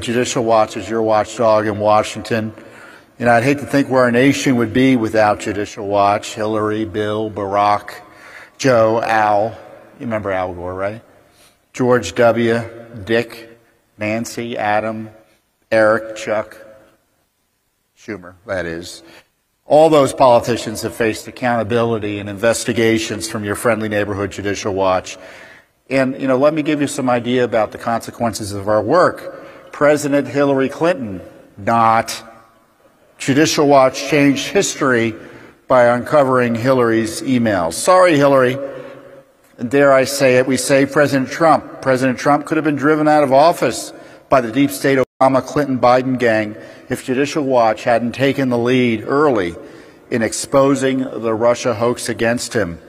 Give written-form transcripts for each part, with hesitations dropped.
Judicial Watch is your watchdog in Washington. You know, I'd hate to think where our nation would be without Judicial Watch. Hillary, Bill, Barack, Joe, Al. You remember Al Gore, right? George W., Dick, Nancy, Adam, Eric, Chuck, Schumer, that is. All those politicians have faced accountability and investigations from your friendly neighborhood Judicial Watch. And, you know, let me give you some idea about the consequences of our work. President Hillary Clinton, not. Judicial Watch changed history by uncovering Hillary's emails. Sorry, Hillary. And dare I say it, we say President Trump. President Trump could have been driven out of office by the deep state Obama, Clinton, Biden gang if Judicial Watch hadn't taken the lead early in exposing the Russia hoax against him.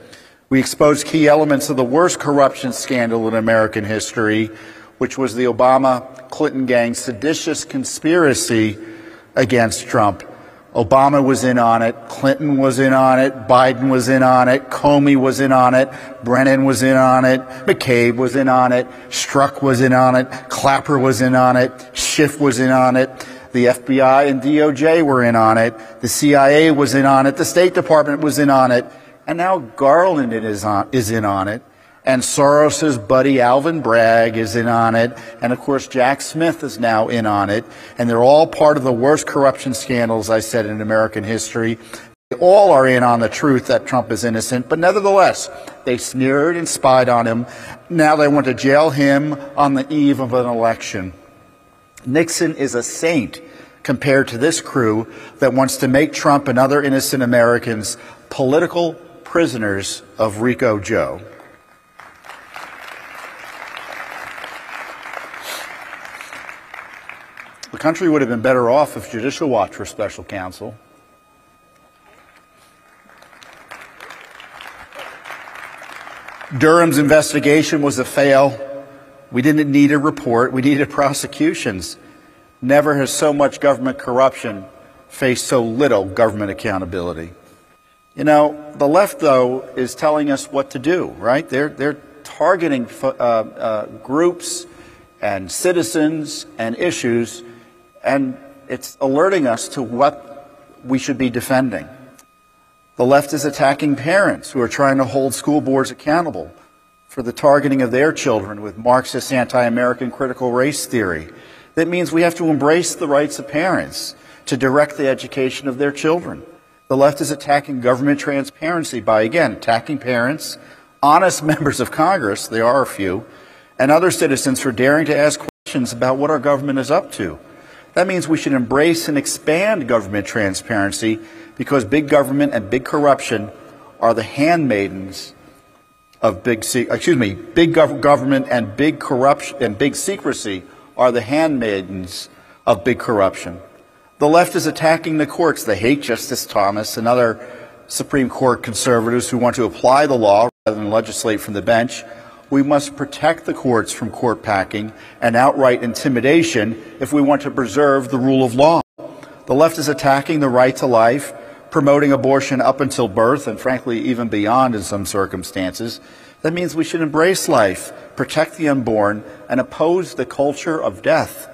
We exposed key elements of the worst corruption scandal in American history, which was the Obama-Clinton gang seditious conspiracy against Trump. Obama was in on it, Clinton was in on it, Biden was in on it, Comey was in on it, Brennan was in on it, McCabe was in on it, Strzok was in on it, Clapper was in on it, Schiff was in on it, the FBI and DOJ were in on it, the CIA was in on it, the State Department was in on it, and now Garland is in on it. And Soros's buddy Alvin Bragg is in on it. And, of course, Jack Smith is now in on it. And they're all part of the worst corruption scandals, I said, in American history. They all are in on the truth that Trump is innocent. But nevertheless, they sneered and spied on him. Now they want to jail him on the eve of an election. Nixon is a saint compared to this crew that wants to make Trump and other innocent Americans political prisoners of Rico Joe. The country would have been better off if Judicial Watch were special counsel. Durham's investigation was a fail. We didn't need a report. We needed prosecutions. Never has so much government corruption faced so little government accountability. You know, the left, though, is telling us what to do, right? They're targeting groups and citizens and issues, and it's alerting us to what we should be defending. The left is attacking parents who are trying to hold school boards accountable for the targeting of their children with Marxist anti-American critical race theory. That means we have to embrace the rights of parents to direct the education of their children. The left is attacking government transparency by, again, attacking parents, honest members of Congress, there are a few, and other citizens for daring to ask questions about what our government is up to. That means we should embrace and expand government transparency because big government and big corruption are the handmaidens of big government and big corruption and big secrecy are the handmaidens of big corruption. The left is attacking the courts. They hate Justice Thomas and other Supreme Court conservatives who want to apply the law rather than legislate from the bench. We must protect the courts from court packing and outright intimidation if we want to preserve the rule of law. The left is attacking the right to life, promoting abortion up until birth and, frankly, even beyond in some circumstances. That means we should embrace life, protect the unborn, and oppose the culture of death.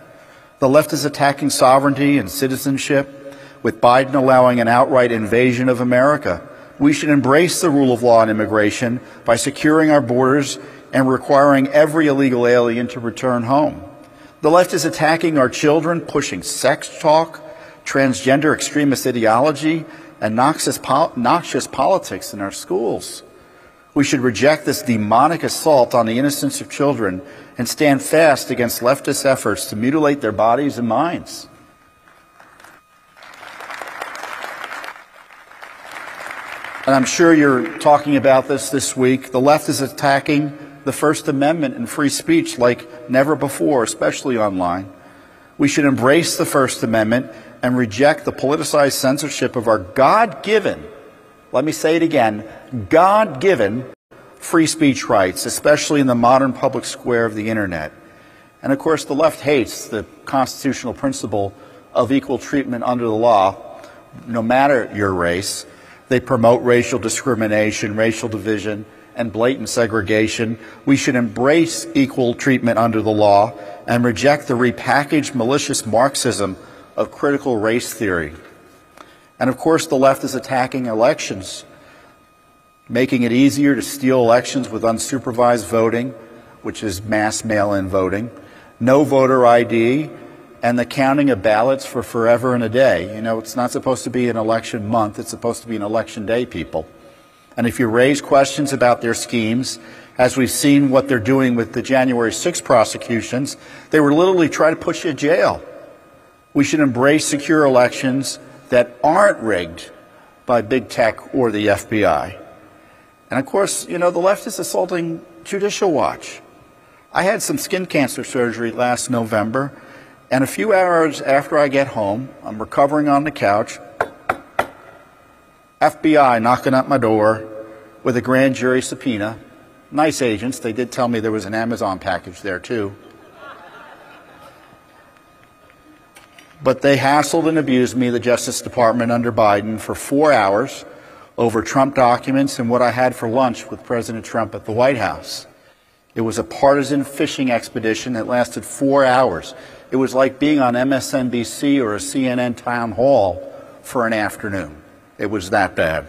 The left is attacking sovereignty and citizenship, with Biden allowing an outright invasion of America. We should embrace the rule of law and immigration by securing our borders and requiring every illegal alien to return home. The left is attacking our children, pushing sex talk, transgender extremist ideology, and noxious politics in our schools. We should reject this demonic assault on the innocence of children and stand fast against leftist efforts to mutilate their bodies and minds. And I'm sure you're talking about this week. The left is attacking the First Amendment and free speech like never before, especially online. We should embrace the First Amendment and reject the politicized censorship of our God-given, let me say it again, God-given free speech rights, especially in the modern public square of the Internet. And of course, the left hates the constitutional principle of equal treatment under the law, no matter your race. They promote racial discrimination, racial division, and blatant segregation. We should embrace equal treatment under the law and reject the repackaged malicious Marxism of critical race theory. And of course, the left is attacking elections, making it easier to steal elections with unsupervised voting, which is mass mail-in voting, no voter ID, and the counting of ballots for forever and a day. You know, it's not supposed to be an election month, it's supposed to be an election day, people. And if you raise questions about their schemes, as we've seen what they're doing with the January 6th prosecutions, they were literally trying to put you in jail. We should embrace secure elections that aren't rigged by big tech or the FBI. And of course, you know, the left is assaulting Judicial Watch. I had some skin cancer surgery last November, and a few hours after I get home, I'm recovering on the couch, FBI knocking at my door with a grand jury subpoena. Nice agents. They did tell me there was an Amazon package there, too. But they hassled and abused me, the Justice Department under Biden, for 4 hours over Trump documents and what I had for lunch with President Trump at the White House. It was a partisan fishing expedition that lasted 4 hours. It was like being on MSNBC or a CNN town hall for an afternoon. It was that bad.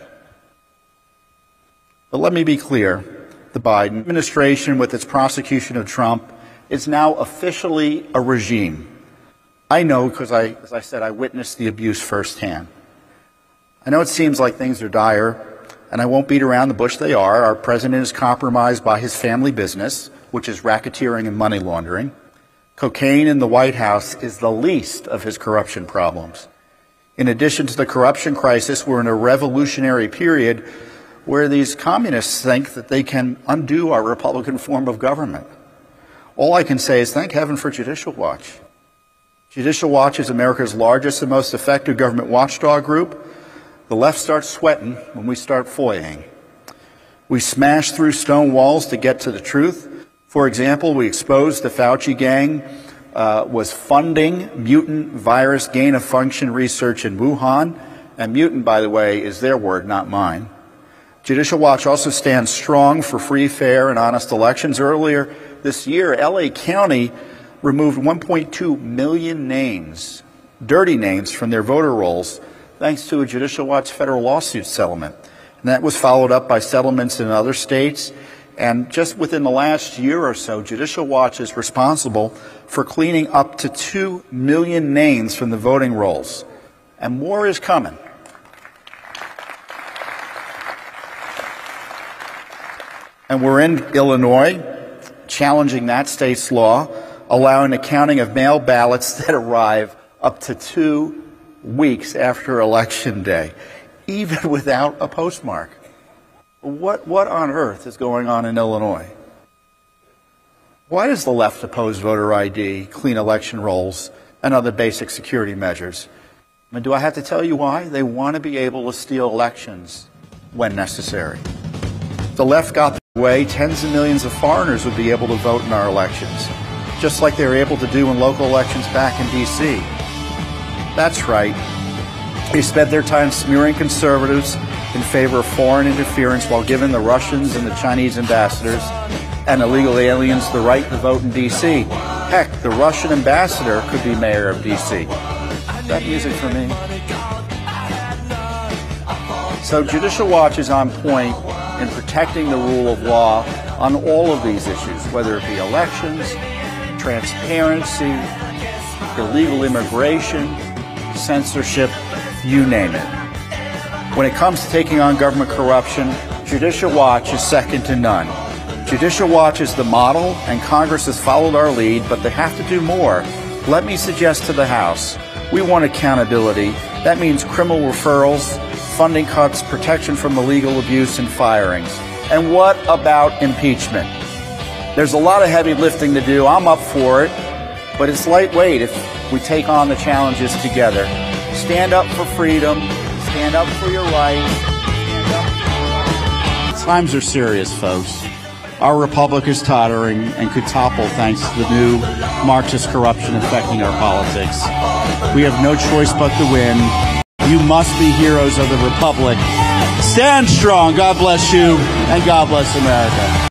But let me be clear. The Biden administration, with its prosecution of Trump, is now officially a regime. I know because, as I said, I witnessed the abuse firsthand. I know it seems like things are dire, and I won't beat around the bush. They are. Our president is compromised by his family business, which is racketeering and money laundering. Cocaine in the White House is the least of his corruption problems. In addition to the corruption crisis, we're in a revolutionary period where these communists think that they can undo our Republican form of government. All I can say is thank heaven for Judicial Watch. Judicial Watch is America's largest and most effective government watchdog group. The left starts sweating when we start FOIAing. We smash through stone walls to get to the truth. For example, we exposed the Fauci gang was funding mutant virus gain-of-function research in Wuhan. And mutant, by the way, is their word, not mine. Judicial Watch also stands strong for free, fair, and honest elections. Earlier this year, LA County removed 1.2 million names, dirty names, from their voter rolls, thanks to a Judicial Watch federal lawsuit settlement. And that was followed up by settlements in other states. And just within the last year or so, Judicial Watch is responsible for cleaning up to 2 million names from the voting rolls. And more is coming. And we're in Illinois, challenging that state's law, allowing the counting of mail ballots that arrive up to 2 weeks after Election Day, even without a postmark. What on earth is going on in Illinois? Why does the left oppose voter ID, clean election rolls, and other basic security measures? I mean, do I have to tell you why? They want to be able to steal elections when necessary. If the left got their way, tens of millions of foreigners would be able to vote in our elections, just like they were able to do in local elections back in D.C. That's right. They spent their time smearing conservatives in favor of foreign interference while giving the Russians and the Chinese ambassadors and illegal aliens the right to vote in D.C. Heck, the Russian ambassador could be mayor of D.C. That music for me. So Judicial Watch is on point in protecting the rule of law on all of these issues, whether it be elections, transparency, illegal immigration, censorship, you name it. When it comes to taking on government corruption, Judicial Watch is second to none. Judicial Watch is the model, and Congress has followed our lead, but they have to do more. Let me suggest to the House, we want accountability. That means criminal referrals, funding cuts, protection from illegal abuse, and firings. And what about impeachment? There's a lot of heavy lifting to do. I'm up for it, but it's lightweight if we take on the challenges together. Stand up for freedom. Stand up for your rights. Times are serious, folks. Our republic is tottering and could topple thanks to the new Marxist corruption affecting our politics. We have no choice but to win. You must be heroes of the republic. Stand strong. God bless you, and God bless America.